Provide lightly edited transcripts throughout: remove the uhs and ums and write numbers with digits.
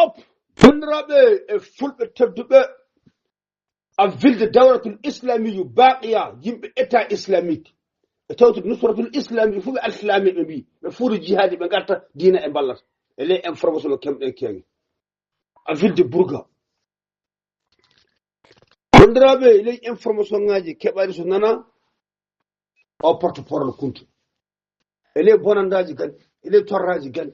op funraɓe e fulɓe tedduɓe a vilde dawratul islamiyu baqiya yimɓe état islamique e tawtude nusratul islami fu ɓe alislami ɓe mbi ɓe fuuri jihadi ɓe garta dina e ballata e ley information o kemɗen keeŋe a vilde bourga gondiraɓe e ley information ŋaji keɓaɗi so nana o porte parole kuntu e ley bonandaji gani e ley torraji gani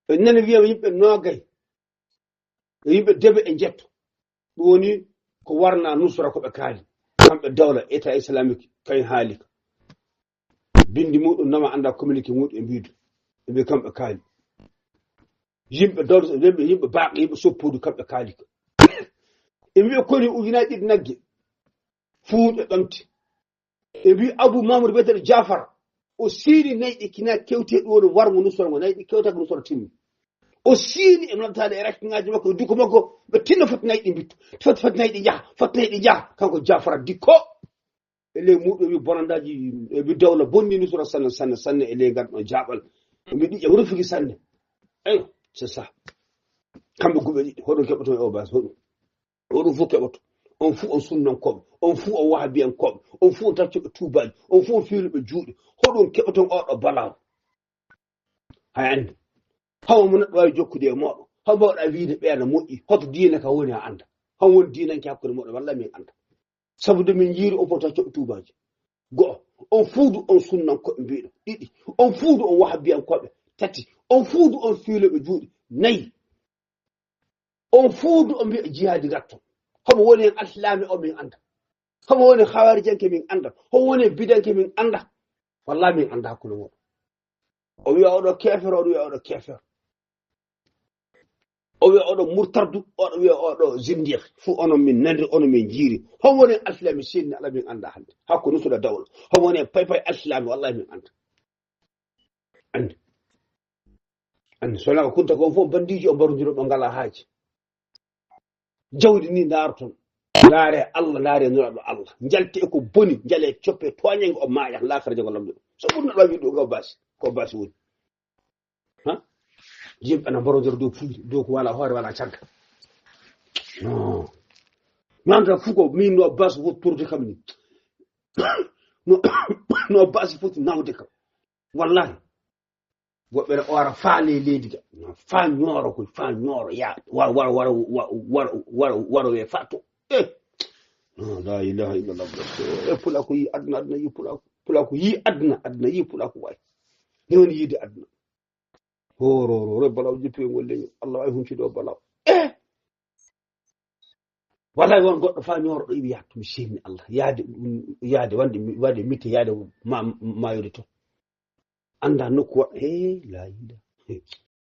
e nani wiyama yimɓe noogay e yimɓe debe e jetto ɗum woni ko warna nusra ko ɓe kaali kamɓe dawla état islamique kañ haali ka bindi muɗum nama anda communiqué muɗum e mbidu e mbi kamɓe kaali yimɓe dawla yimɓe baaqe yimɓe soppudu kamɓe kaali ka e mbiɓe koni ujunaji ɗiɗi nagge fuuɗe ɗamti e mbi abou mamadou wiyeteɗo jafar o siini nayɗi kina kewte ɗum woni warmo nusra ngo nayɗi kewtaka nusra timmi o siini e noddaade e rakkingaji makko e dukko makko ɓe tinno foti nayɗi mbittu foti nayɗi jaha foti nayɗi jaha kanko jafara dikko e ley muɗum wi bonandaji e wi dawla bonni nusra sanne e ley garɗo jaɓal e mbi ɗiƴƴam rufigi sanne eyo c'est ça kamɓe guɓe ɗiɗi hoɗum keɓoto e o bas hoɗum fof keɓoto on fuu on sunnankoɓe on fuu on wahabiyankoɓe on fuu on taccuɓe tubaji on fuu on fiiluɓe juuɗe hoɗum keɓoton oɗo balaw hay andi hawo mo neɗɗo wawi jokkude e moɗo haw mbawɗa wiide ɓeena moƴƴi hoto diine ka woni a anda han woni dinanke hakkude moɗo walla min anda sabu de min jiiri on fof taccuɓe tubaji go'o on fuudu on sunnankoɓe mbiɗo ɗiɗi on fuudu on wahabiyankoɓe tati on fuudu on fiiluɓe juuɗe nayyi on fuudu on mbiya jihadi gatton homo woni hen alislami o min anda homo woni hawarijanke min anda homo woni bidanke min anda wallahi min anda hakkude moɗo o wiya oɗo kefere oɗo wiya oɗo kefere o wiya oɗo murtardu oɗo wiya oɗo zindiq fu onon min nandi onon min jiiri homo woni alislami sinni ala min anda hande hakko nusuɗa dawla homo woni paypay alislami wallahi min anda andi sona ko kunta kon fof bandiji o mbarodiroɓe ngala haaji jawdi ni daaroton ndaare allah ndaare nuraɗo allah jalte e ko boni jale coppe toñenge o maaya lakara jago lamɗo so ɓurno ɗo wiɗo ko basi woni ha yimɓe ana mbarodira dow puuri dow ko wala hoore wala cagga non manda fu ko min no bas wottorde kam ni no bas foti nawde kam wallahi woɓɓe ne ora faale leydi ga fa ñooro koy fa ñooro ya waro we fatto la ilaha illallah e pula ko yi aduna yi pula ko yi aduna yi pula ko way ni woni yide aduna hororo balaw jippi ngol leño allah ay hunci do balaw wallahi won goddo fa ñooro do wi yattu mi senni allah yaade wande mitte yaade ma yode to anda nokku la ilaha